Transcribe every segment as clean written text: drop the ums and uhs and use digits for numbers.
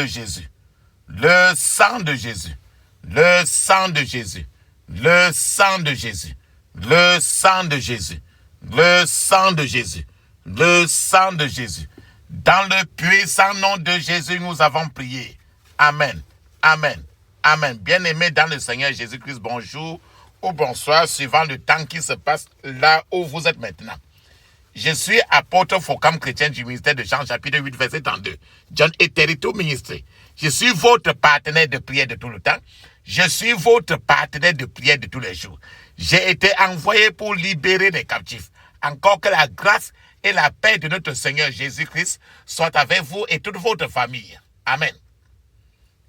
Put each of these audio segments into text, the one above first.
de Jésus. Le sang de Jésus. Le sang de Jésus. Le sang de Jésus. Le sang de Jésus. Le sang de Jésus. Le sang de Jésus. Dans le puissant nom de Jésus, nous avons prié. Amen. Amen. Amen. Bien-aimés dans le Seigneur Jésus-Christ, bonjour ou bonsoir, suivant le temps qui se passe là où vous êtes maintenant. Je suis apôtre Focam chrétien du ministère de Jean, chapitre 8, verset 32. John Eterito ministre. Je suis votre partenaire de prière de tout le temps. Je suis votre partenaire de prière de tous les jours. J'ai été envoyé pour libérer les captifs. Encore que la grâce et la paix de notre Seigneur Jésus-Christ soient avec vous et toute votre famille. Amen.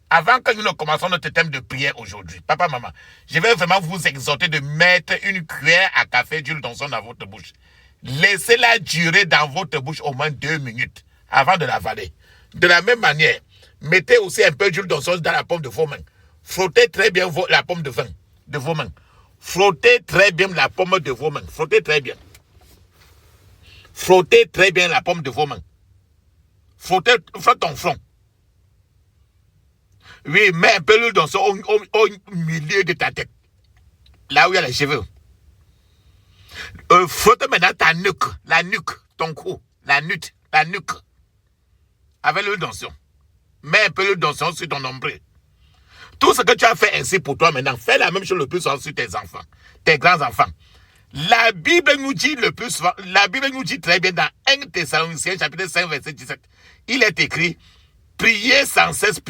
Avant que nous ne commencions notre thème de prière aujourd'hui, papa, maman, je vais vraiment vous exhorter de mettre une cuillère à café d'huile d'onction dans votre bouche. Laissez-la durer dans votre bouche au moins 2 minutes avant de l'avaler. De la même manière, mettez aussi un peu d'huile d'onction dans la paume de vos mains. Frottez très bien la paume de vos mains. Frottez très bien la paume de vos mains. Frottez très bien. Frottez très bien la paume de vos mains. Frotte ton front. Oui, mets un peu d'huile d'onction au milieu de ta tête. Là où il y a les cheveux. Frotte maintenant ta nuque, la nuque, ton cou, la nuque. Avec l'huile d'onction. Mets un peu d'huile d'onction sur ton nombril. Tout ce que tu as fait ainsi pour toi maintenant, fais la même chose le plus souvent sur tes enfants, tes grands-enfants. La Bible nous dit le plus souvent, la Bible nous dit très bien dans 1 Thessaloniciens chapitre 5 verset 17, il est écrit, priez sans cesse.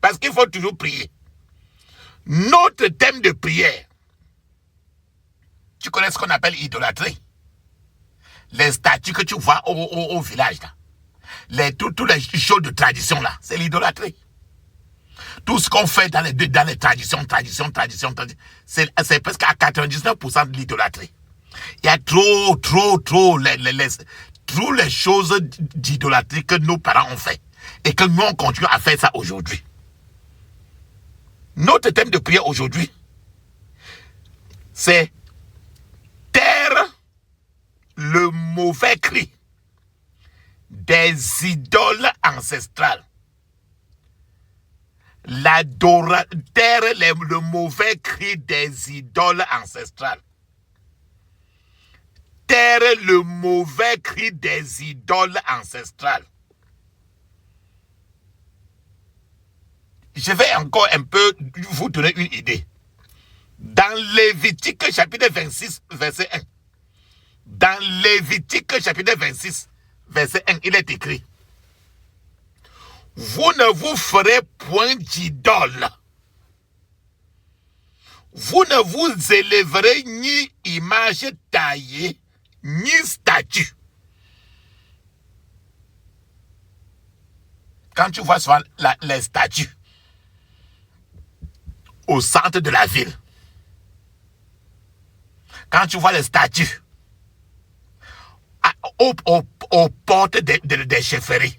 Parce qu'il faut toujours prier. Notre thème de prière, tu connais ce qu'on appelle idolâtrie. Les statues que tu vois au village là. Toutes les choses de tradition là, c'est l'idolâtrie. Tout ce qu'on fait dans les traditions, c'est presque à 99% de l'idolâtrie. Il y a trop les choses d'idolâtrie que nos parents ont fait. Et que nous, on continue à faire ça aujourd'hui. Notre thème de prière aujourd'hui, c'est taire le mauvais cri des idoles ancestrales. Taire le mauvais cri des idoles ancestrales. Taire le mauvais cri des idoles ancestrales. Je vais encore un peu vous donner une idée. Dans Lévitique chapitre 26, verset 1. Dans Lévitique chapitre 26, verset 1, il est écrit: vous ne vous ferez point d'idole. Vous ne vous élèverez ni image taillée, ni statue. Quand tu vois souvent les statues au centre de la ville, quand tu vois les statues aux portes des chefferies,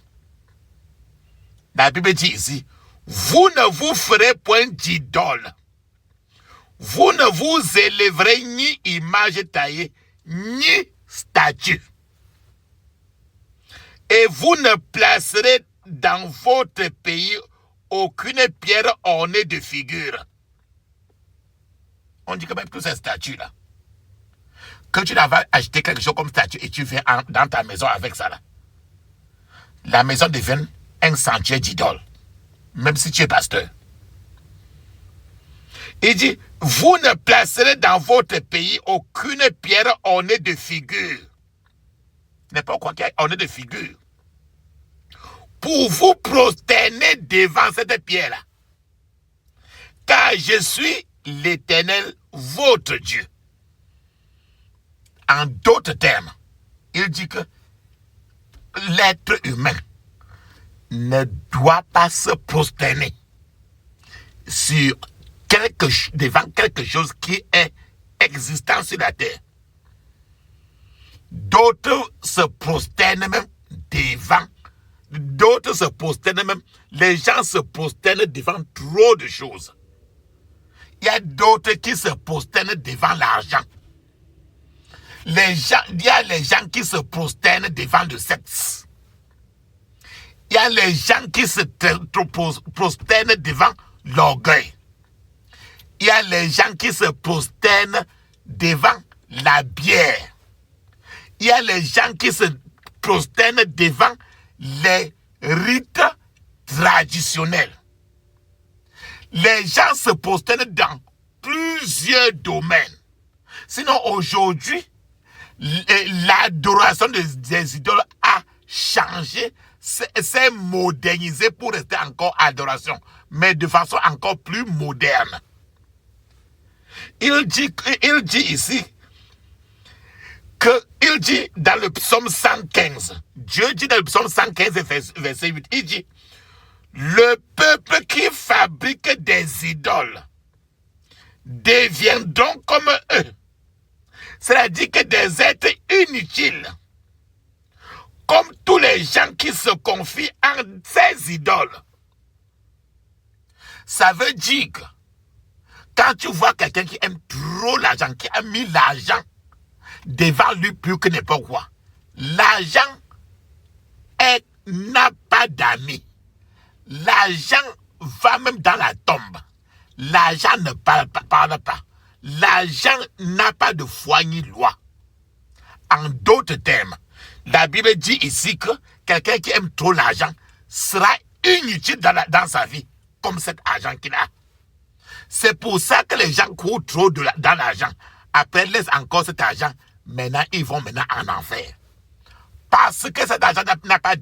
la Bible dit ici, vous ne vous ferez point d'idole. Vous ne vous élèverez ni image taillée, ni statue. Et vous ne placerez dans votre pays aucune pierre ornée de figures. On dit que même toutes ces statues-là, que tu n'as pas acheté quelque chose comme statue et tu viens dans ta maison avec ça là, la maison devient un sentier d'idole, même si tu es pasteur. Il dit, vous ne placerez dans votre pays aucune pierre ornée de figures. N'importe quoi qui est ornée de figures. Pour vous prosterner devant cette pierre-là. Car je suis l'Éternel, votre Dieu. En d'autres termes, il dit que l'être humain ne doit pas se prosterner devant quelque chose qui est existant sur la terre. D'autres se prosternent même devant. D'autres se prosternent même. Les gens se prosternent devant trop de choses. Il y a d'autres qui se prosternent devant l'argent. Il y a les gens qui se prosternent devant le sexe. Il y a les gens qui se prosternent devant l'orgueil. Il y a les gens qui se prosternent devant la bière. Il y a les gens qui se prosternent devant les rites traditionnels. Les gens se prosternent dans plusieurs domaines. Sinon, aujourd'hui, l'adoration des idoles a changé, s'est modernisé pour rester encore adoration, mais de façon encore plus moderne. Il dit ici, il dit dans le psaume 115, Dieu dit dans le psaume 115, verset 8, il dit, le peuple qui fabrique des idoles devient donc comme eux. C'est-à-dire que des êtres inutiles, comme tous les gens qui se confient en ces idoles. Ça veut dire que quand tu vois quelqu'un qui aime trop l'argent, qui a mis l'argent devant lui plus que n'importe quoi, l'argent n'a pas d'amis. L'argent va même dans la tombe. L'argent ne parle pas. L'argent n'a pas de foi ni loi. En d'autres termes, la Bible dit ici que quelqu'un qui aime trop l'argent sera inutile dans sa vie, comme cet argent qu'il a. C'est pour ça que les gens courent trop dans l'argent. Après, laissent encore cet argent. Maintenant, ils vont en enfer. Parce que cet argent n'a pas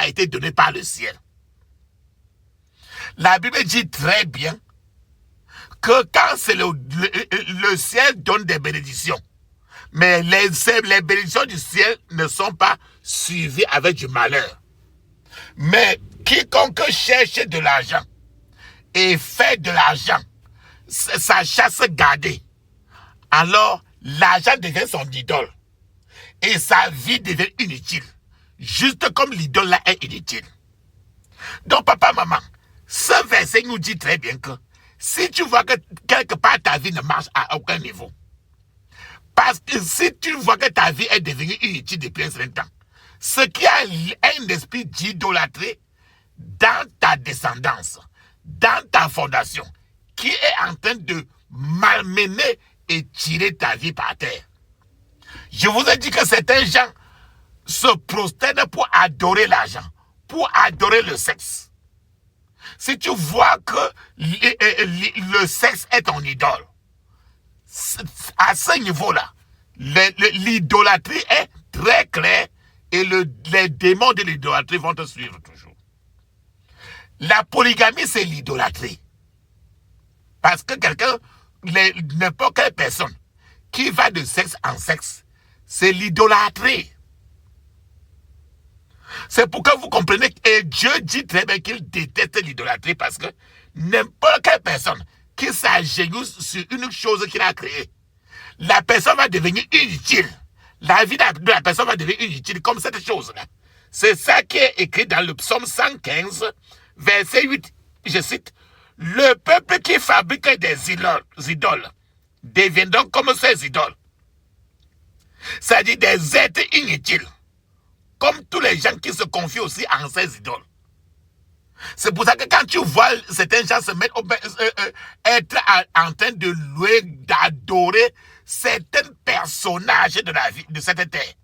été donné par le ciel. La Bible dit très bien que quand c'est le ciel donne des bénédictions, mais les bénédictions du ciel ne sont pas suivies avec du malheur. Mais quiconque cherche de l'argent et fait de l'argent sa chasse gardée, alors l'argent devient son idole. Et sa vie devient inutile. Juste comme l'idole là est inutile. Donc papa, maman, ce verset nous dit très bien que si tu vois que quelque part ta vie ne marche à aucun niveau, parce que si tu vois que ta vie est devenue inutile depuis un certain temps, ce qui a un esprit d'idolâtrie dans ta descendance, dans ta fondation, qui est en train de malmener et tirer ta vie par terre. Je vous ai dit que certains gens se prosternent pour adorer l'argent, pour adorer le sexe. Si tu vois que le sexe est ton idole, à ce niveau-là, l'idolâtrie est très claire et les démons de l'idolâtrie vont te suivre toujours. La polygamie, c'est l'idolâtrie. Parce que n'importe quelle personne qui va de sexe en sexe, c'est l'idolâtrie. C'est pourquoi vous comprenez, et Dieu dit très bien qu'il déteste l'idolâtrie parce que n'importe quelle personne qui s'agenouille sur une chose qu'il a créée, la personne va devenir inutile. La vie de la personne va devenir inutile comme cette chose-là. C'est ça qui est écrit dans le psaume 115, verset 8. Je cite, « Le peuple qui fabrique des idoles devient donc comme ces idoles. » C'est-à-dire des êtres inutiles, comme tous les gens qui se confient aussi en ces idoles. C'est pour ça que quand tu vois certains gens se mettre être en train de louer, d'adorer certains personnages de la vie, de cette terre,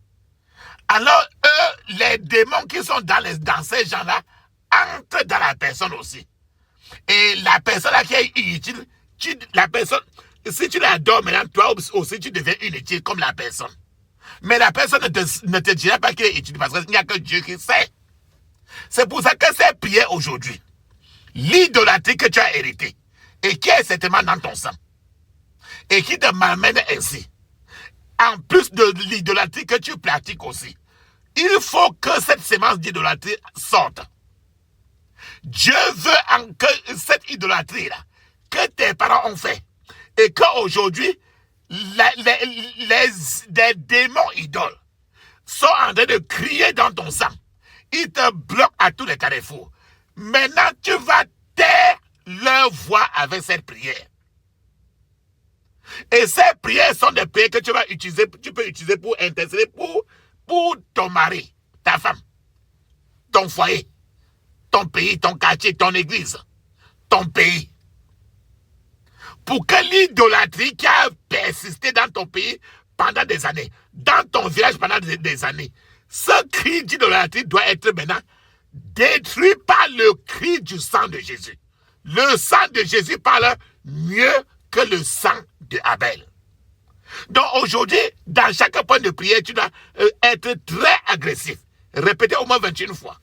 alors eux, les démons qui sont dans ces gens-là, entrent dans la personne aussi. Et la personne là qui est inutile, si tu l'adores maintenant, toi aussi tu deviens inutile comme la personne. Mais la personne ne te dira pas qu'il est inutile parce qu'il n'y a que Dieu qui sait. C'est pour ça que ces prières aujourd'hui, l'idolâtrie que tu as héritée et qui est certainement dans ton sang et qui te malmène ainsi, en plus de l'idolâtrie que tu pratiques aussi, il faut que cette sémence d'idolâtrie sorte. Dieu veut que cette idolâtrie-là, que tes parents ont fait, et qu'aujourd'hui, des démons idoles sont en train de crier dans ton sang. Ils te bloquent à tous les carrefours. Maintenant, tu vas taire leur voix avec cette prière. Et ces prières sont des prières que tu vas utiliser, tu peux utiliser pour intercéder pour ton mari, ta femme. ton foyer, ton pays, ton quartier, ton église, ton pays. Pour que l'idolâtrie qui a persisté dans ton pays pendant des années, dans ton village pendant des années, ce cri d'idolâtrie doit être maintenant détruit par le cri du sang de Jésus. Le sang de Jésus parle mieux que le sang de Abel. Donc aujourd'hui, dans chaque point de prière, tu dois être très agressif. Répétez au moins 21 fois.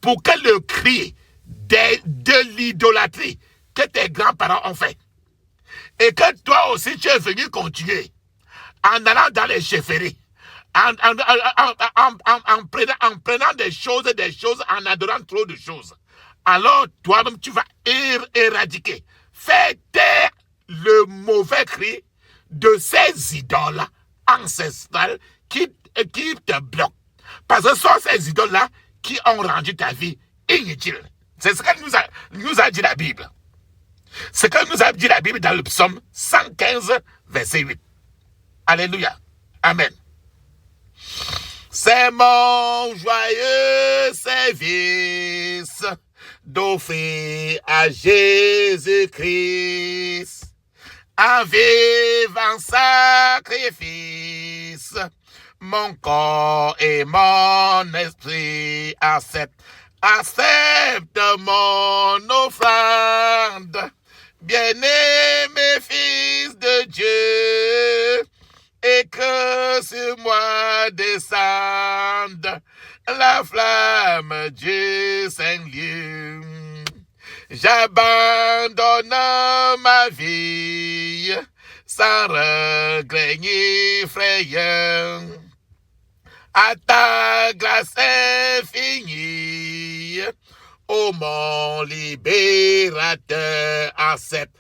Pour que le cri de l'idolâtrie que tes grands-parents ont fait, et que toi aussi tu es venu continuer, en allant dans les chefferies, en prenant des choses, en adorant trop de choses, alors toi-même tu vas éradiquer, faire taire le mauvais cri de ces idoles ancestrales qui te bloquent. Parce que ce sont ces idoles-là qui ont rendu ta vie inutile. C'est ce que nous a dit la Bible. Ce que nous a dit la Bible dans le psaume 115, verset 8. Alléluia. Amen. C'est mon joyeux service d'offrir à Jésus-Christ un vivant sacrifice. Mon corps et mon esprit acceptent mon offrande. Bien-aimé fils de Dieu, et que sur moi descende la flamme du Seigneur. J'abandonne ma vie sans regret ni frayeur à ta grâce infinie. Ô mon libérateur, accepte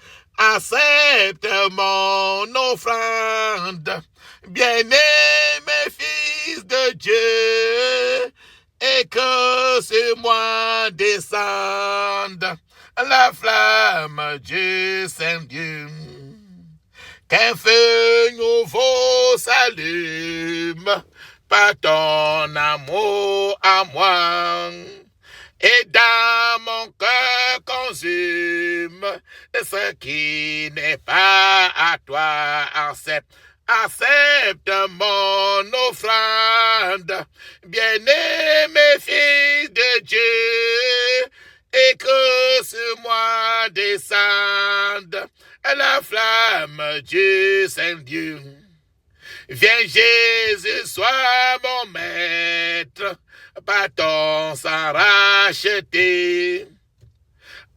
mon offrande. Bien-aimé fils de Dieu, et que sur moi descende la flamme du Saint-Dieu. Qu'un feu nouveau s'allume par ton amour à moi. Et dans mon cœur consume ce qui n'est pas à toi. Accepte mon offrande, bien-aimé fils de Dieu, et que sur moi descende la flamme du Saint-Dieu. Viens Jésus, sois mon maître, par ton sang racheté.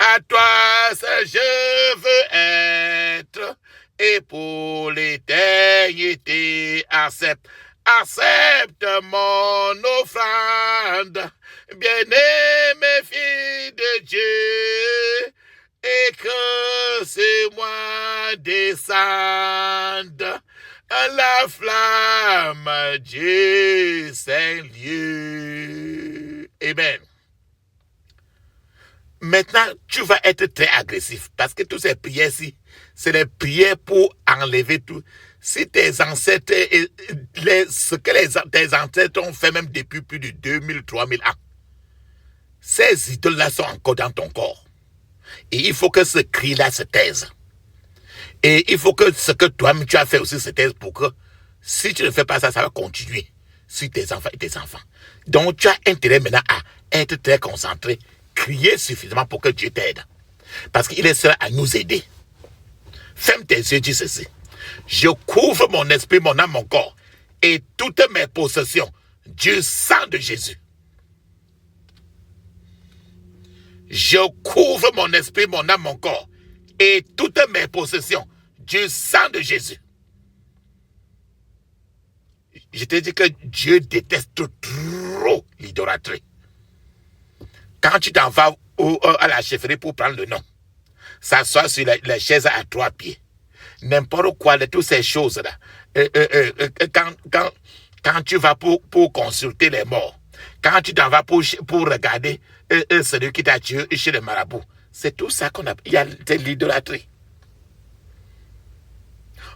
À toi seul je veux être, et pour l'éternité, accepte mon offrande, bien-aimé fils de Dieu, et que sur moi descende la flamme du Saint-Lieu. Amen. Maintenant, tu vas être très agressif parce que toutes ces prières-ci, c'est les prières pour enlever tout. Si tes ancêtres, ce que tes ancêtres ont fait même depuis plus de 2000, 3000 ans, ces idoles-là sont encore dans ton corps. Et il faut que ce cri-là se taise. Et il faut que ce que toi-même tu as fait aussi se taise pour que, si tu ne fais pas ça, ça va continuer sur tes enfants et tes enfants. Donc tu as intérêt maintenant à être très concentré, crier suffisamment pour que Dieu t'aide. Parce qu'il est seul à nous aider. Ferme tes yeux, dis ceci. Je couvre mon esprit, mon âme, mon corps et toutes mes possessions du sang de Jésus. Je couvre mon esprit, mon âme, mon corps et toutes mes possessions du sang de Jésus. Je te dis que Dieu déteste trop l'idolâtrie. Quand tu t'en vas à la chefferie pour prendre le nom, s'asseoir sur les chaises à 3 pieds, n'importe quoi de toutes ces choses-là, quand tu vas pour consulter les morts, quand tu t'en vas pour regarder celui qui t'a tué chez le marabout, c'est tout ça qu'on a. Il y a l'idolâtrie.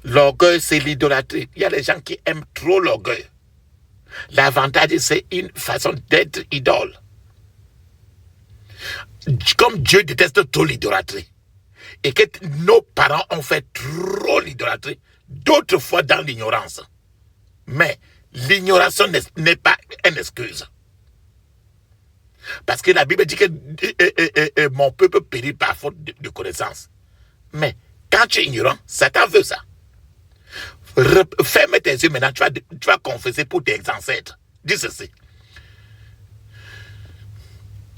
L'orgueil, c'est l'idolâtrie. Il y a des gens qui aiment trop l'orgueil. L'avantage, c'est une façon d'être idole. comme Dieu déteste trop l'idolâtrie, et que nos parents ont fait trop l'idolâtrie, d'autres fois dans l'ignorance. Mais l'ignoration n'est pas une excuse. Parce que la Bible dit que mon peuple périt par faute de connaissance. Mais quand tu es ignorant, Satan veut ça. Ferme tes yeux maintenant, tu vas confesser pour tes ancêtres. Dis ceci.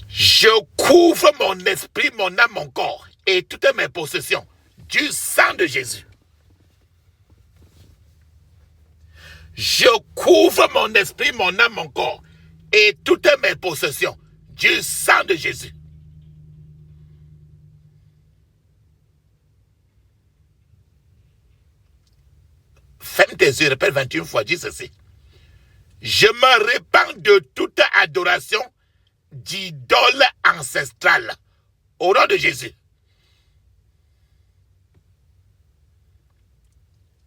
Je couvre mon esprit, mon âme, mon corps et toutes mes possessions du sang de Jésus. Je couvre mon esprit, mon âme, mon corps et toutes mes possessions du sang de Jésus. Ferme tes yeux, répète 21 fois, dis ceci. Je me répands de toute adoration d'idole ancestrale au nom de Jésus.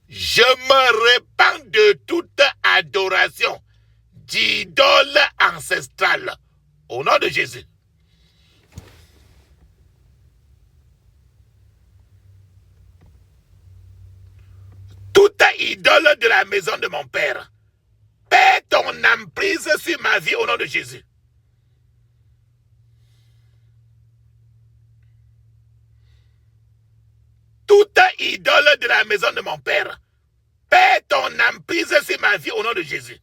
Je me répands de toute adoration d'idole ancestrale au nom de Jésus. Toute idole de la maison de mon père, perds ton emprise sur ma vie au nom de Jésus. Toute idole de la maison de mon père, perds ton emprise sur ma vie au nom de Jésus.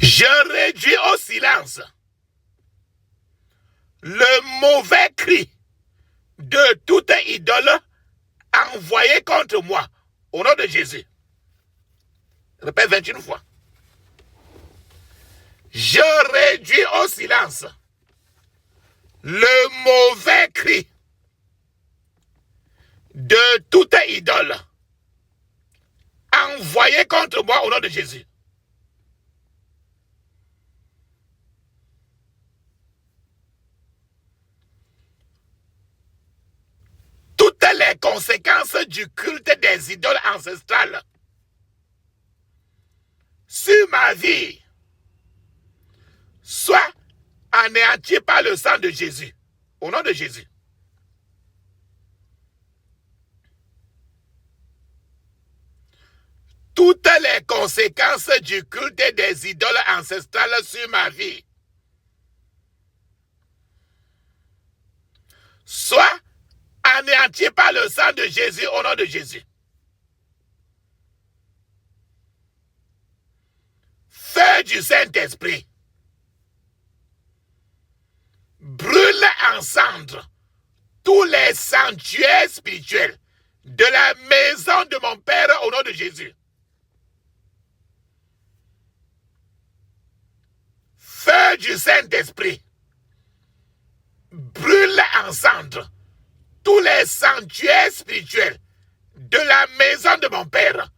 Je réduis au silence le mauvais cri de toute idole envoyée contre moi au nom de Jésus. Répète 21 fois. Je réduis au silence le mauvais cri de toute idole envoyée contre moi au nom de Jésus. Toutes les conséquences du culte des idoles ancestrales sur ma vie soient anéanties par le sang de Jésus, au nom de Jésus. Toutes les conséquences du culte des idoles ancestrales sur ma vie soient anéanties par le sang de Jésus au nom de Jésus. Feu du Saint-Esprit, brûle en cendres tous les sanctuaires spirituels de la maison de mon Père au nom de Jésus. Feu du Saint-Esprit, brûle en cendres tous les sanctuaires spirituels de la maison de mon Père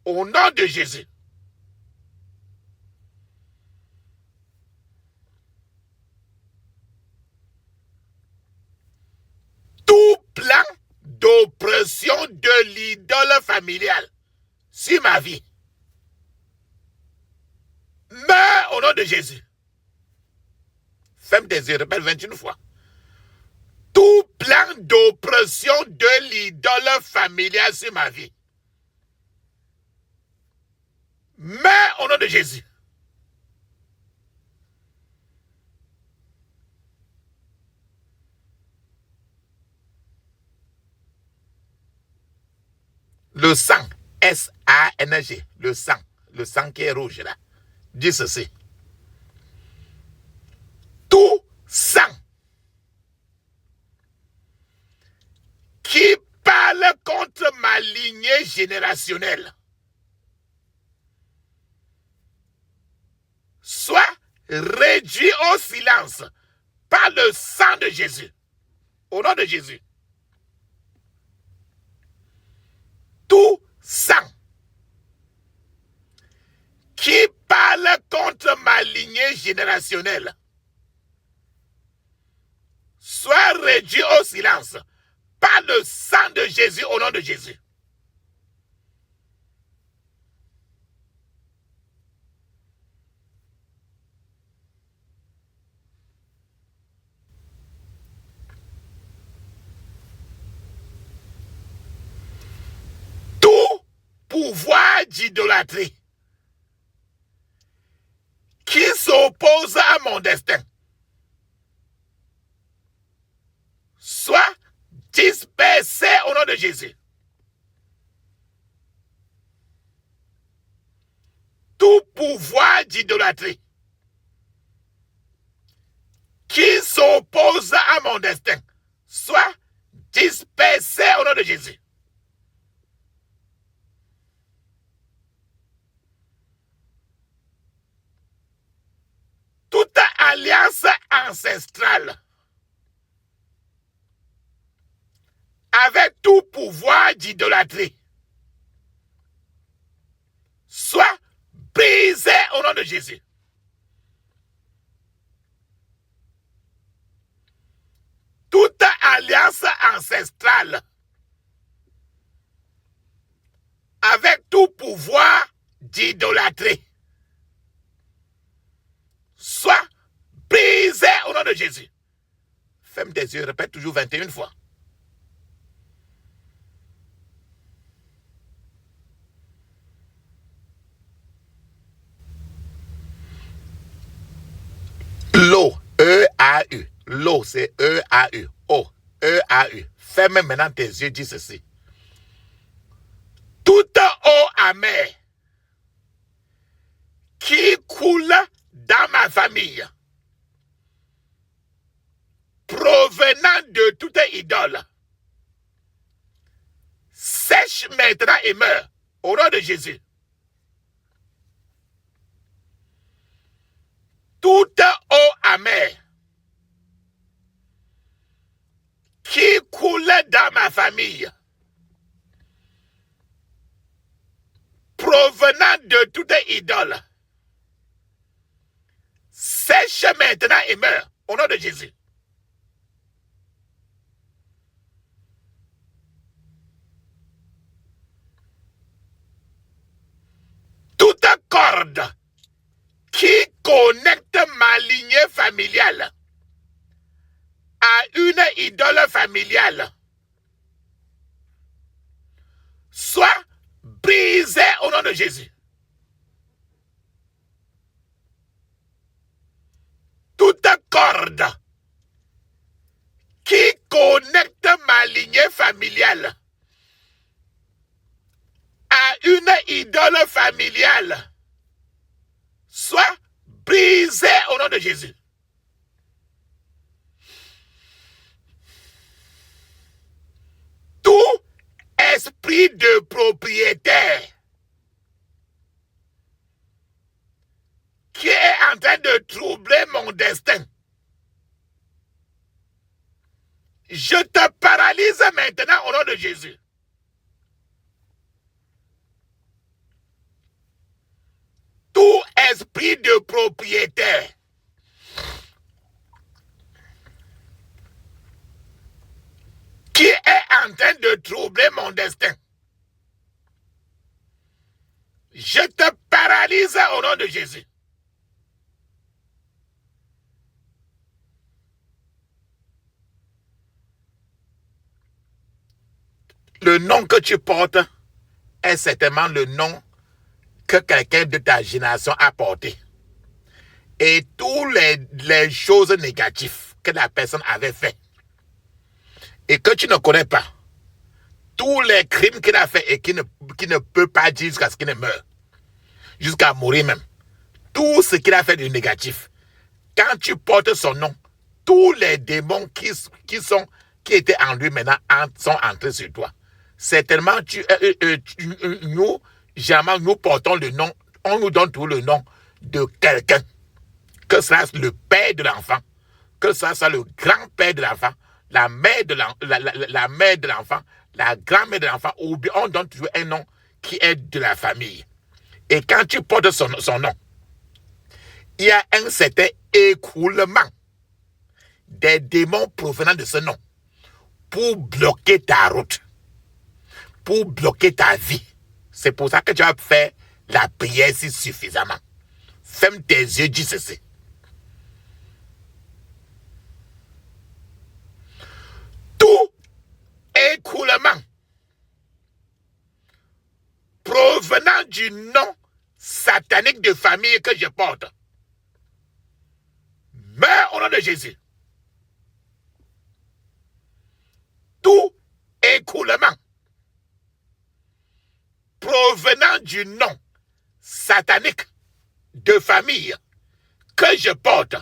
au nom de Jésus. Tout plan d'oppression de l'idole familiale sur ma vie meurt au nom de Jésus. Ferme tes yeux, répète 21 fois. Tout plan d'oppression de l'idole familiale sur ma vie meurt au nom de Jésus. Le sang, S-A-N-G, le sang qui est rouge là, dit ceci. Tout sang qui parle contre ma lignée générationnelle soit réduit au silence par le sang de Jésus, au nom de Jésus. Tout sang qui parle contre ma lignée générationnelle réduit au silence par le sang de Jésus, au nom de Jésus. Tout pouvoir d'idolâtrie qui s'oppose à mon destin soit dispersé au nom de Jésus. Tout pouvoir d'idolâtrie qui s'oppose à mon destin soit dispersé au nom de Jésus. Toute alliance ancestrale avec tout pouvoir d'idolâtrie soit brisée au nom de Jésus. Toute alliance ancestrale avec tout pouvoir d'idolâtrie soit brisée au nom de Jésus. Ferme tes yeux, répète toujours 21 fois. L'eau, E-A-U. L'eau, c'est E-A-U. O, E-A-U. Ferme maintenant tes yeux, dis ceci. Toute eau amère qui coule dans ma famille, provenant de toute idole, sèche maintenant et meurt au nom de Jésus. Toute eau amère qui coule dans ma famille, provenant de toute idole, sèche maintenant et meurt au nom de Jésus. Toute corde qui connecte ma lignée familiale à une idole familiale soit brisée au nom de Jésus. Toute corde qui connecte ma lignée familiale à une idole familiale soit brisée au nom de Jésus. Tout esprit de propriétaire qui est en train de troubler mon destin, je te paralyse maintenant au nom de Jésus. Tout esprit de propriétaire qui est en train de troubler mon destin, je te paralyse au nom de Jésus. Le nom que tu portes est certainement le nom que quelqu'un de ta génération a porté. Et toutes les choses négatives que la personne avait fait et que tu ne connais pas, tous les crimes qu'il a fait et qui ne peut pas dire jusqu'à ce qu'il ne meure, jusqu'à mourir même, tout ce qu'il a fait de négatif, quand tu portes son nom, tous les démons qui étaient en lui maintenant sont entrés sur toi. Certainement, nous portons le nom, on nous donne tout le nom de quelqu'un, que ce soit le père de l'enfant, que ce soit le grand-père de l'enfant, la mère de l'enfant, la grand-mère de l'enfant, ou bien on donne toujours un nom qui est de la famille. Et quand tu portes son nom, il y a un certain écoulement des démons provenant de ce nom. pour bloquer ta route, pour bloquer ta vie. C'est pour ça que tu vas faire la prière si suffisamment. Ferme tes yeux, dis ceci. Tout écoulement provenant du nom satanique de famille que je porte, meurs au nom de Jésus. Tout écoulement provenant du nom satanique de famille que je porte,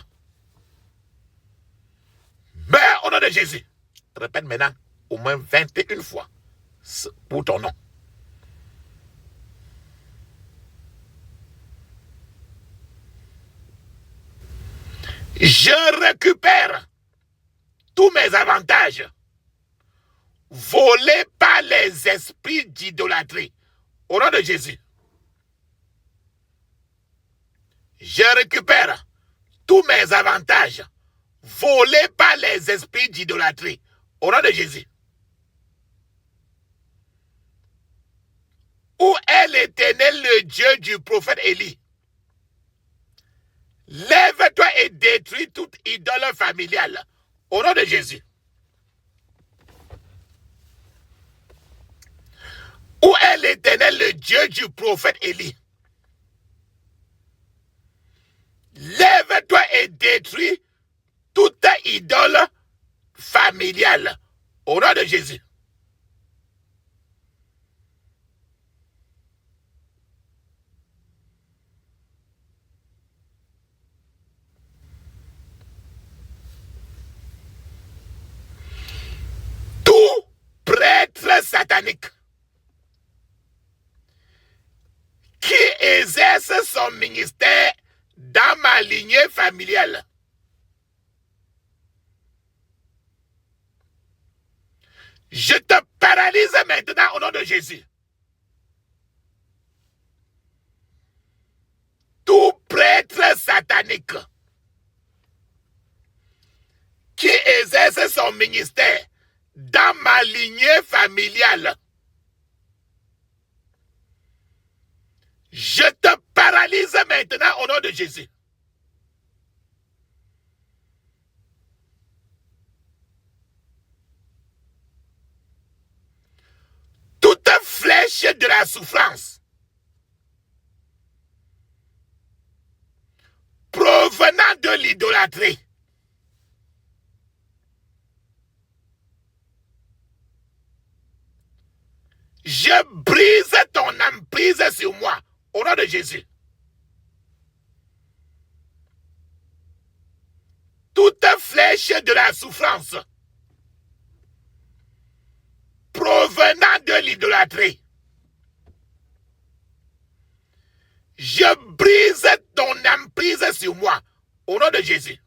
meurs au nom de Jésus. Répète maintenant au moins 21 fois pour ton nom. Je récupère tous mes avantages volés par les esprits d'idolâtrie au nom de Jésus. Je récupère tous mes avantages volés par les esprits d'idolâtrie au nom de Jésus. Où est l'Éternel, le Dieu du prophète Élie? Lève-toi et détruis toute idole familiale au nom de Jésus. Où est l'Éternel, le Dieu du prophète Élie? Lève-toi et détruis toute idole familiale au nom de Jésus. Tout prêtre satanique qui exerce son ministère dans ma lignée familiale, je te paralyse maintenant au nom de Jésus. Tout prêtre satanique qui exerce son ministère dans ma lignée familiale, je te paralyse maintenant au nom de Jésus. Toute flèche de la souffrance provenant de l'idolâtrie, je brise ton emprise sur moi au nom de Jésus. Toute flèche de la souffrance provenant de l'idolâtrie, je brise ton emprise sur moi au nom de Jésus.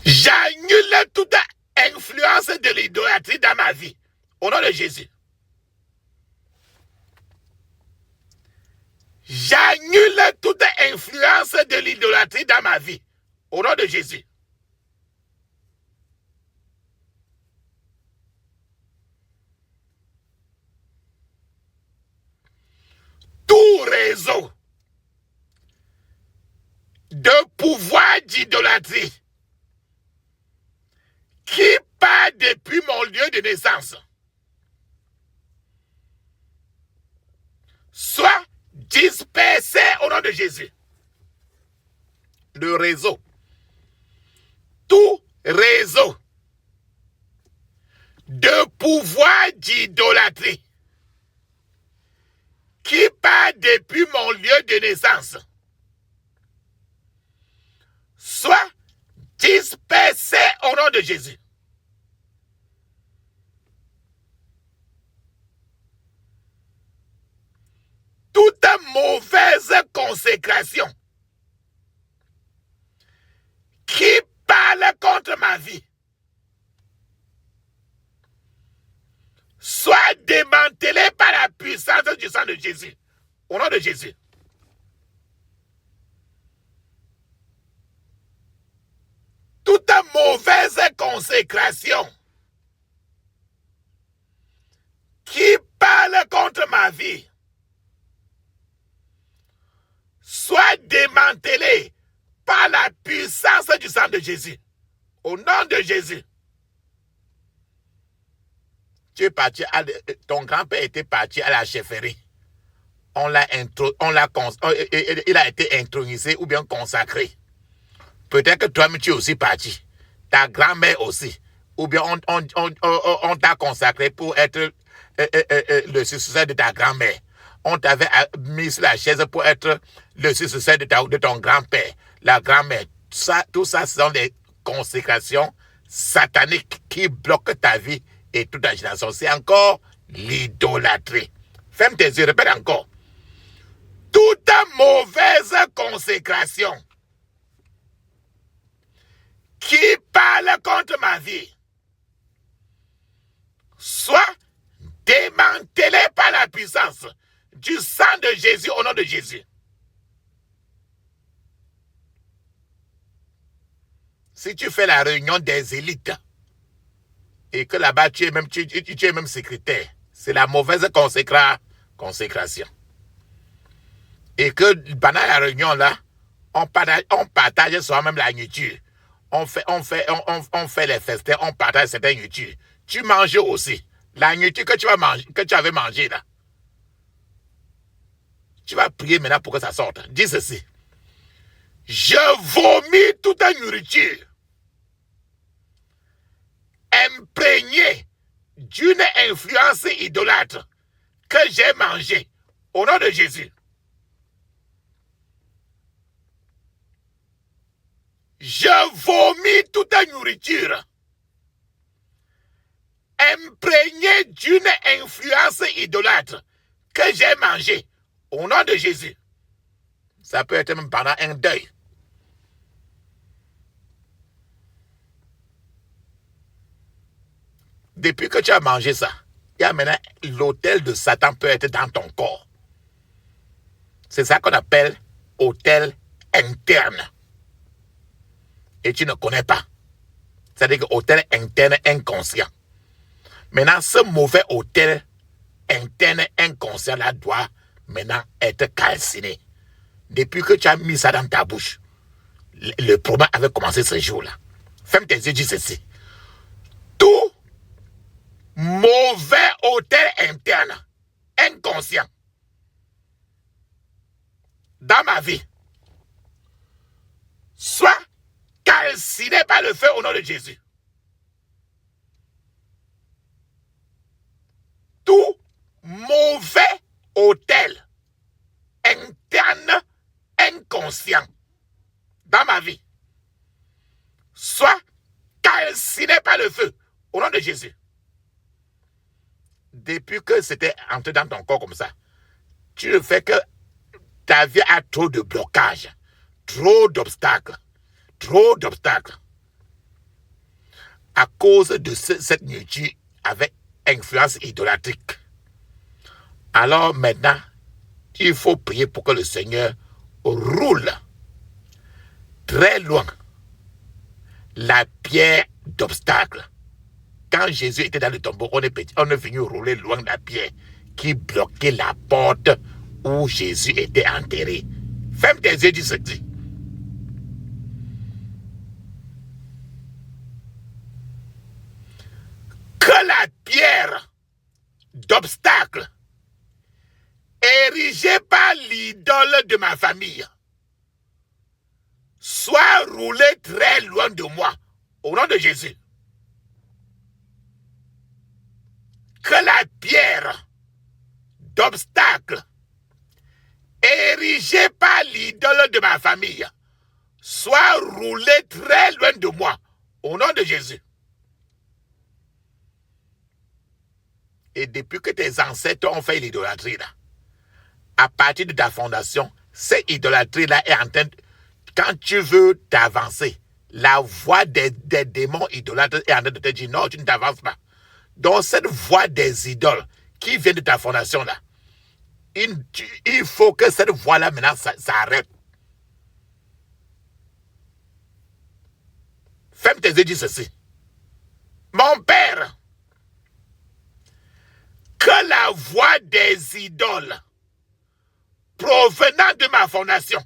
J'annule toute influence de l'idolâtrie dans ma vie au nom de Jésus. J'annule toute influence de l'idolâtrie dans ma vie au nom de Jésus. Tout réseau de pouvoir d'idolâtrie qui part depuis mon lieu de naissance soit dispersé au nom de Jésus. Le réseau, tout réseau de pouvoir d'idolâtrie qui part depuis mon lieu de naissance soit dispersé au nom de Jésus. Toute mauvaise consécration qui parle contre ma vie soit démantelée par la puissance du sang de Jésus. Au nom de Jésus. Toute mauvaise consécration qui parle contre ma vie soit démantelée par la puissance du sang de Jésus. Au nom de Jésus. Tu es parti ton grand-père était parti à la chefferie. Il a été intronisé ou bien consacré. Peut-être que toi-même tu es aussi parti. Ta grand-mère aussi. Ou bien on t'a consacré pour être le successeur de ta grand-mère. On t'avait mis sur la chaise pour être le successeur de ton grand-père, la grand-mère. Tout ça, ce sont des consécrations sataniques qui bloquent ta vie et toute ta génération. C'est encore l'idolâtrie. Ferme tes yeux, répète encore. Toute mauvaise consécration qui parle contre ma vie soit démantelée par la puissance du sang de Jésus au nom de Jésus. Si tu fais la réunion des élites et que là-bas tu es même secrétaire, c'est la mauvaise consécration. Et que pendant la réunion là, on partage soi-même la nourriture. On fait les festins, on partage certaines nourritures. Tu manges aussi. La nourriture que tu avais mangée là. Tu vas prier maintenant pour que ça sorte. Dis ceci. Je vomis toute nourriture imprégnée d'une influence idolâtre que j'ai mangée au nom de Jésus. Je vomis toute nourriture imprégnée d'une influence idolâtre que j'ai mangée au nom de Jésus. Ça peut être même pendant un deuil. Depuis que tu as mangé ça, il y a maintenant l'autel de Satan peut être dans ton corps. C'est ça qu'on appelle autel interne. Et tu ne connais pas. C'est-à-dire que autel interne inconscient. Maintenant, ce mauvais autel interne inconscient-là doit maintenant être calciné. Depuis que tu as mis ça dans ta bouche, le problème avait commencé ce jour-là. Ferme tes yeux, dis ceci. Tout mauvais autel interne, inconscient, dans ma vie, soit calciné par le feu au nom de Jésus. Tout mauvais autel interne, inconscient, dans ma vie, soit calciné par le feu au nom de Jésus. Depuis que c'était entré dans ton corps comme ça, tu ne fais que ta vie a trop de blocages, trop d'obstacles. À cause de cette nourriture avec influence idolâtrique. Alors maintenant, il faut prier pour que le Seigneur roule très loin la pierre d'obstacle. Quand Jésus était dans le tombeau, on est venu rouler loin la pierre qui bloquait la porte où Jésus était enterré. Ferme tes yeux, dis ceci. Que la pierre d'obstacle érigée par l'idole de ma famille soit roulée très loin de moi, au nom de Jésus. Que la pierre d'obstacle érigée par l'idole de ma famille soit roulée très loin de moi, au nom de Jésus. Et depuis que tes ancêtres ont fait l'idolâtrie là, à partir de ta fondation, cette idolâtrie-là est en train de... Quand tu veux t'avancer, la voix des démons idolâtres est en train de te dire non, tu ne t'avances pas. Donc cette voix des idoles qui vient de ta fondation là, il faut que cette voie-là, maintenant, ça arrête. Ferme tes yeux, dis ceci. Mon père, que la voix des idoles provenant de ma fondation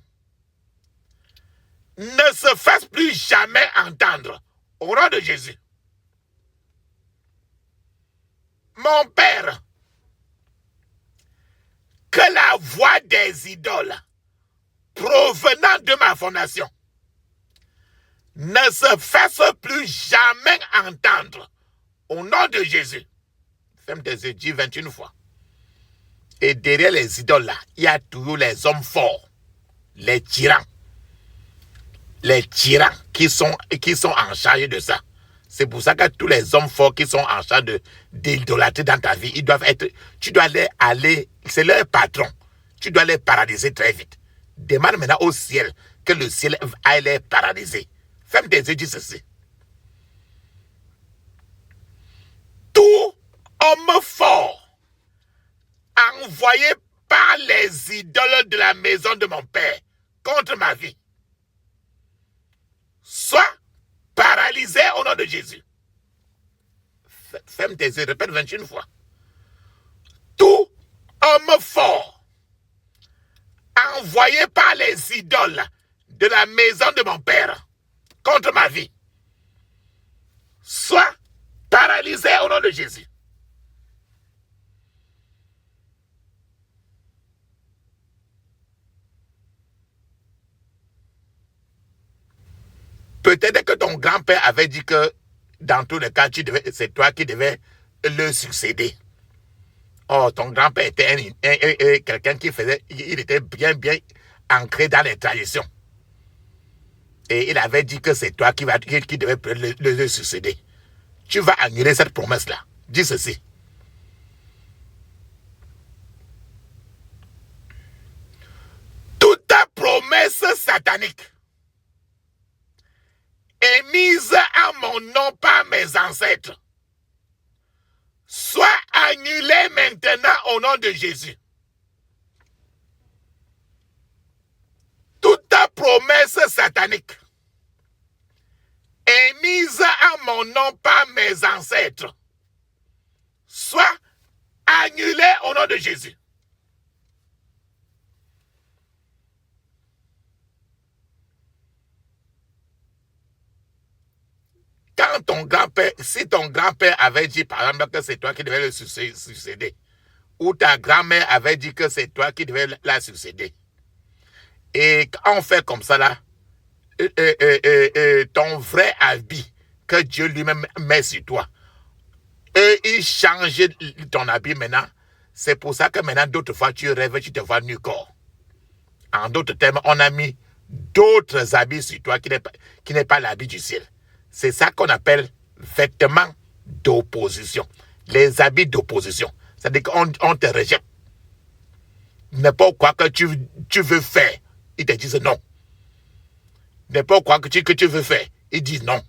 ne se fasse plus jamais entendre au nom de Jésus. Mon père, que la voix des idoles provenant de ma fondation ne se fasse plus jamais entendre au nom de Jésus. Ferme tes yeux, dis 21 fois. Et derrière les idoles là, il y a toujours les hommes forts, les tyrans qui sont en charge de ça. C'est pour ça que tous les hommes forts qui sont en charge d'idolâtrer dans ta vie, ils doivent être, tu dois aller, c'est leur patron. Tu dois les paralyser très vite. Demande maintenant au ciel que le ciel aille les paralyser. Ferme tes yeux, dis ceci. Tout homme fort envoyé par les idoles de la maison de mon père contre ma vie, soit paralysé au nom de Jésus. Ferme tes yeux, répète 21 fois. Tout homme fort envoyé par les idoles de la maison de mon père contre ma vie, soit paralysé au nom de Jésus. Peut-être que ton grand-père avait dit que dans tous les cas, c'est toi qui devais le succéder. Oh, ton grand-père était quelqu'un il était bien ancré dans les traditions. Et il avait dit que c'est toi qui devais le succéder. Tu vas annuler cette promesse-là. Dis ceci. Toute promesse satanique émise à mon nom par mes ancêtres soit annulée maintenant au nom de Jésus. Toute promesse satanique émise à mon nom par mes ancêtres soit annulée au nom de Jésus. Quand si ton grand-père avait dit par exemple que c'est toi qui devais le succéder, ou ta grand-mère avait dit que c'est toi qui devais la succéder, et quand on fait comme ça là, ton vrai habit que Dieu lui-même met sur toi, et il change ton habit maintenant, c'est pour ça que maintenant d'autres fois tu rêves, tu te vois nu corps. En d'autres termes, on a mis d'autres habits sur toi qui n'est pas l'habit du ciel. C'est ça qu'on appelle vêtements d'opposition. Les habits d'opposition. C'est-à-dire qu'on te rejette. N'importe quoi que tu veux faire, ils te disent non. N'importe quoi que tu veux faire, ils disent non.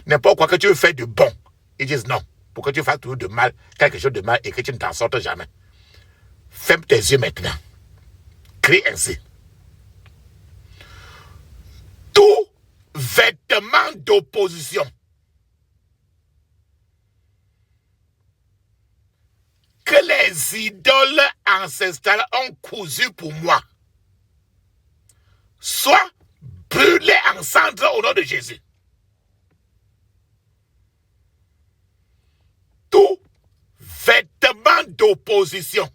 N'importe quoi que tu veux faire de bon, ils disent non. Pour que tu fasses toujours de mal, quelque chose de mal et que tu ne t'en sortes jamais. Ferme tes yeux maintenant. Crie ainsi. Tout vêtement d'opposition que les idoles ancestrales ont cousu pour moi soit brûlé en cendres au nom de Jésus. Tout vêtement d'opposition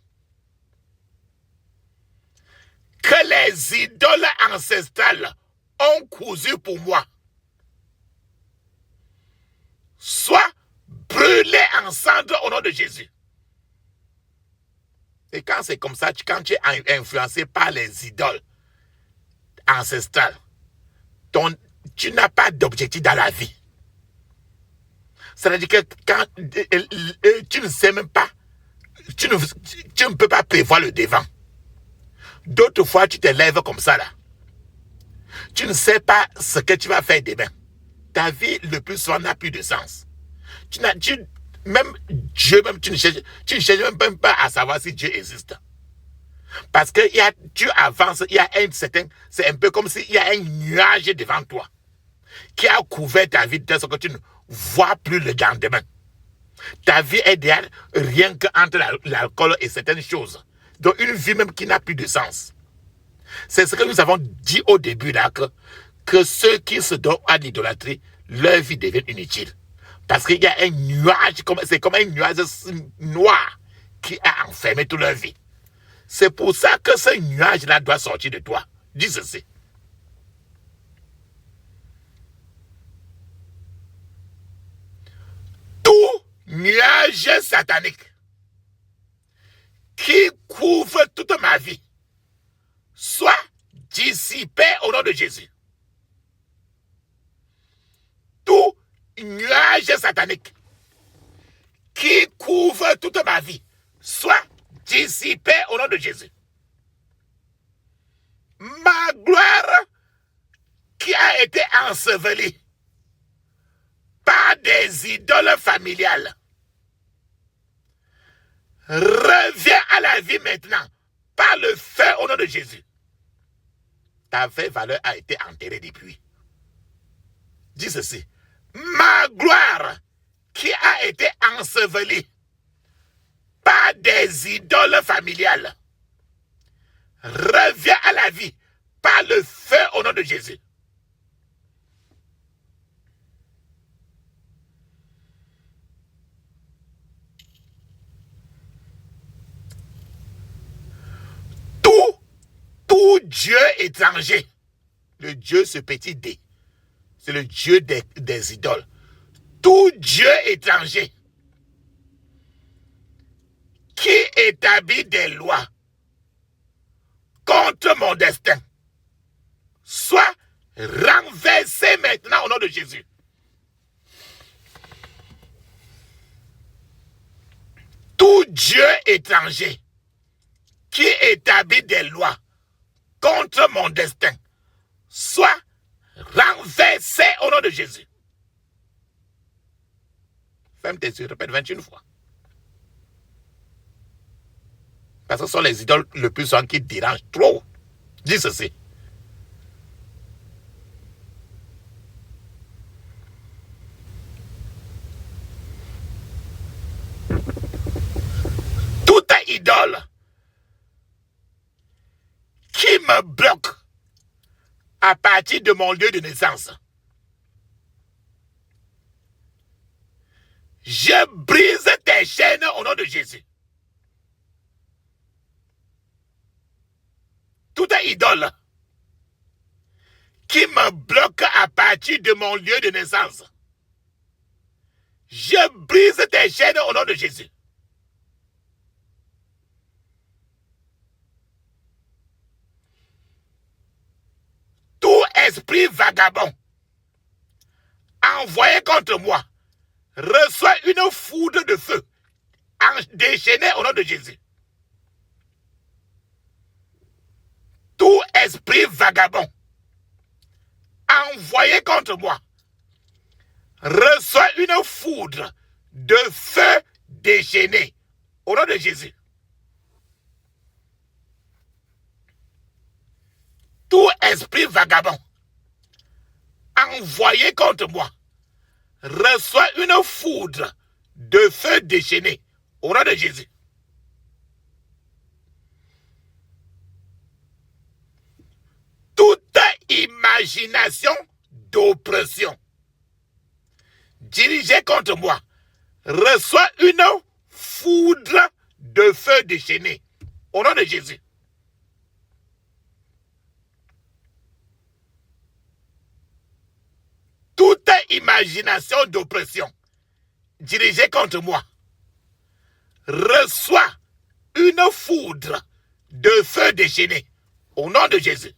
que les idoles ancestrales ont cousu pour moi soit brûlé en cendres au nom de Jésus. Et quand c'est comme ça, quand tu es influencé par les idoles ancestrales, tu n'as pas d'objectif dans la vie. C'est-à-dire que quand tu ne sais même pas, tu ne peux pas prévoir le devant. D'autres fois, tu te lèves comme ça là. Tu ne sais pas ce que tu vas faire demain. Ta vie, le plus souvent, n'a plus de sens. Même Dieu, même tu ne cherches même pas à savoir si Dieu existe. Parce que tu avances, il y a un certain, c'est un peu comme s'il y a un nuage devant toi qui a couvert ta vie de sorte que tu ne vois plus le lendemain. Ta vie est derrière rien qu'entre l'alcool et certaines choses. Donc une vie même qui n'a plus de sens. C'est ce que nous avons dit au début là, que ceux qui se donnent à l'idolâtrie, leur vie devient inutile. Parce qu'il y a un nuage, c'est comme un nuage noir qui a enfermé toute leur vie. C'est pour ça que ce nuage-là doit sortir de toi. Dis ceci. Tout nuage satanique qui couvre toute ma vie soit dissipé au nom de Jésus. Tout nuage satanique qui couvre toute ma vie soit dissipé au nom de Jésus. Ma gloire qui a été ensevelie par des idoles familiales revient à la vie maintenant par le feu au nom de Jésus. Ta vraie valeur a été enterrée depuis. Dis ceci. Ma gloire qui a été ensevelie par des idoles familiales revient à la vie par le feu au nom de Jésus. Tout Dieu étranger, le Dieu, ce petit D, c'est le Dieu des idoles. Tout Dieu étranger qui établit des lois contre mon destin soit renversé maintenant au nom de Jésus. Tout Dieu étranger qui établit des lois contre mon destin soit renversé au nom de Jésus. Ferme tes yeux, répète 21 fois. Parce que ce sont les idoles le plus souvent qui dérangent trop. Dis ceci. Toute idole qui me bloque à partir de mon lieu de naissance, je brise tes chaînes au nom de Jésus. Toute idole qui me bloque à partir de mon lieu de naissance, je brise tes chaînes au nom de Jésus. Tout esprit vagabond envoyé contre moi reçoit une foudre de feu déchaînée au nom de Jésus. Tout esprit vagabond envoyé contre moi reçoit une foudre de feu déchaînée au nom de Jésus. Tout esprit vagabond envoyé contre moi reçoit une foudre de feu déchaînée au nom de Jésus. Toute imagination d'oppression dirigée contre moi reçoit une foudre de feu déchaînée au nom de Jésus. Toute imagination d'oppression dirigée contre moi reçoit une foudre de feu déchaîné au nom de Jésus.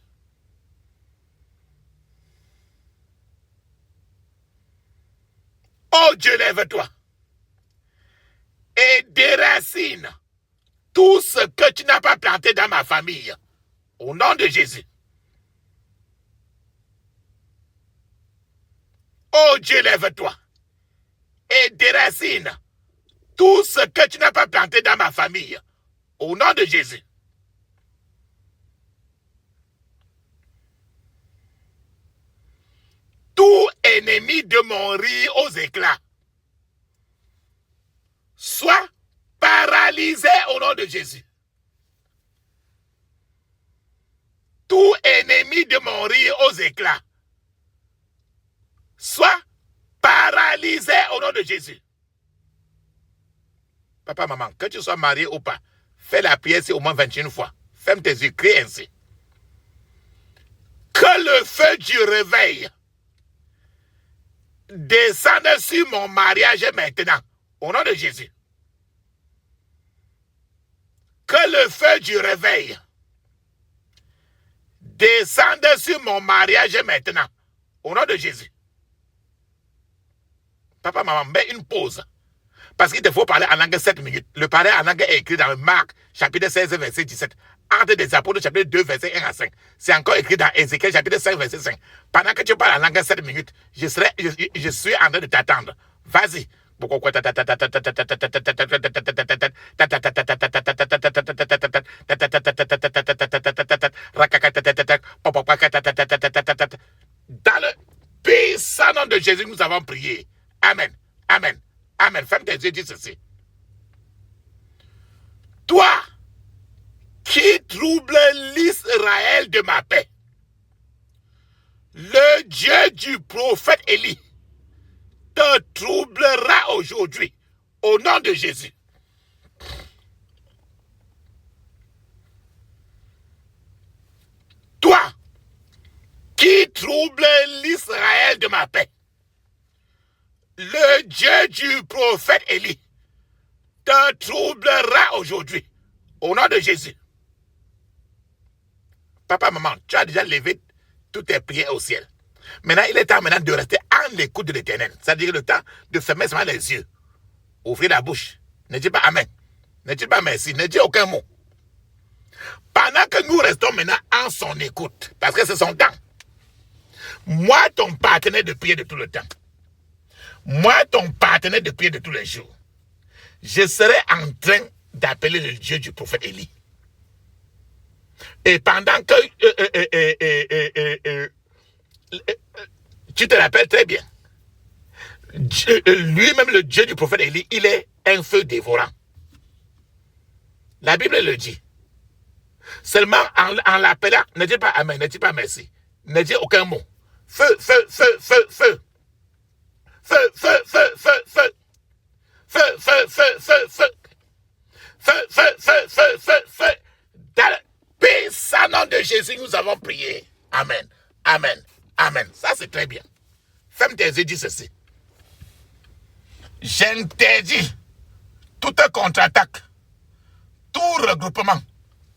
Oh Dieu, lève-toi et déracine tout ce que tu n'as pas planté dans ma famille au nom de Jésus. Oh Dieu, lève-toi et déracine tout ce que tu n'as pas planté dans ma famille, au nom de Jésus. Tout ennemi de mon riz aux éclats, soit paralysé au nom de Jésus. Tout ennemi de mon riz aux éclats, soit paralysé au nom de Jésus. Papa, maman, que tu sois marié ou pas, fais la prière au moins 21 fois. Ferme tes yeux, crie ainsi. Que le feu du réveil descende sur mon mariage maintenant, au nom de Jésus. Que le feu du réveil descende sur mon mariage maintenant, au nom de Jésus. Papa, maman, mets une pause. Parce qu'il te faut parler en langue 7 minutes. Le parler en langue est écrit dans Marc, chapitre 16, verset 17. Actes des apôtres, chapitre 2, verset 1 à 5. C'est encore écrit dans Ézéchiel, chapitre 5, verset 5. Pendant que tu parles en langue 7 minutes, je suis en train de t'attendre. Vas-y. Dans le puissant nom de Jésus, nous avons prié. Amen. Amen. Amen. Ferme tes yeux, dis ceci. Toi qui trouble l'Israël de ma paix, le Dieu du prophète Élie te troublera aujourd'hui au nom de Jésus. Toi qui trouble l'Israël de ma paix, le Dieu du prophète Élie te troublera aujourd'hui au nom de Jésus. Papa, maman, tu as déjà levé toutes tes prières au ciel. Maintenant, il est temps de rester en l'écoute de l'Éternel. C'est-à-dire le temps de fermer seulement les yeux. Ouvrir la bouche. Ne dis pas Amen. Ne dis pas merci. Ne dis aucun mot. Pendant que nous restons maintenant en son écoute, parce que c'est son temps. Moi, ton partenaire de prière de tout le temps. Moi, ton partenaire de prière de tous les jours. Je serai en train d'appeler le Dieu du prophète Élie. Et pendant que tu te rappelles très bien, lui-même le Dieu du prophète Élie, il est un feu dévorant. La Bible le dit. Seulement en l'appelant, ne dis pas Amen, ne dis pas merci, ne dis aucun mot. Feu, feu, feu, feu, feu. Feu, feu, feu, feu, feu. Feu, feu, feu, feu, feu. Feu, feu, feu, feu, feu, feu. Dans le puissant nom de Jésus, nous avons prié. Amen. Amen. Amen. Ça, c'est très bien. Ferme tes yeux, dis ceci. J'interdis toute contre-attaque, tout regroupement,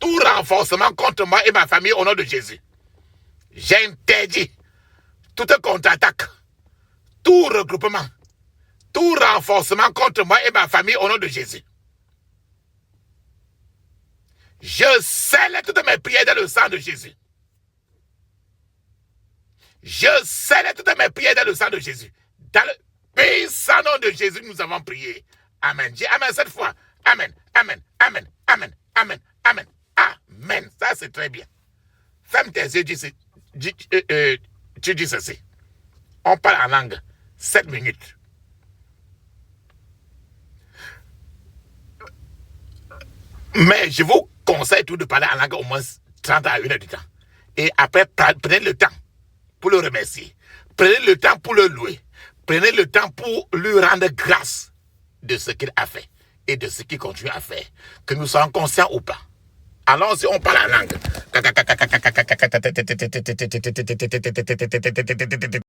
tout renforcement contre moi et ma famille au nom de Jésus. J'interdis toute contre-attaque, tout regroupement, tout renforcement contre moi et ma famille au nom de Jésus. Je scelle toutes mes prières dans le sang de Jésus. Je scelle toutes mes prières dans le sang de Jésus. Dans le puissant nom de Jésus, nous avons prié. Amen. Dis Amen cette fois. Amen. Amen. Amen. Amen. Amen. Amen. Amen. Ça, c'est très bien. Ferme tes yeux, tu dis ceci. On parle en langue. 7 minutes. Mais je vous conseille tout de parler en langue au moins 30 à 1 heure du temps. Et après, prenez le temps pour le remercier. Prenez le temps pour le louer. Prenez le temps pour lui rendre grâce de ce qu'il a fait et de ce qu'il continue à faire. Que nous soyons conscients ou pas. Allons-y, on parle en langue.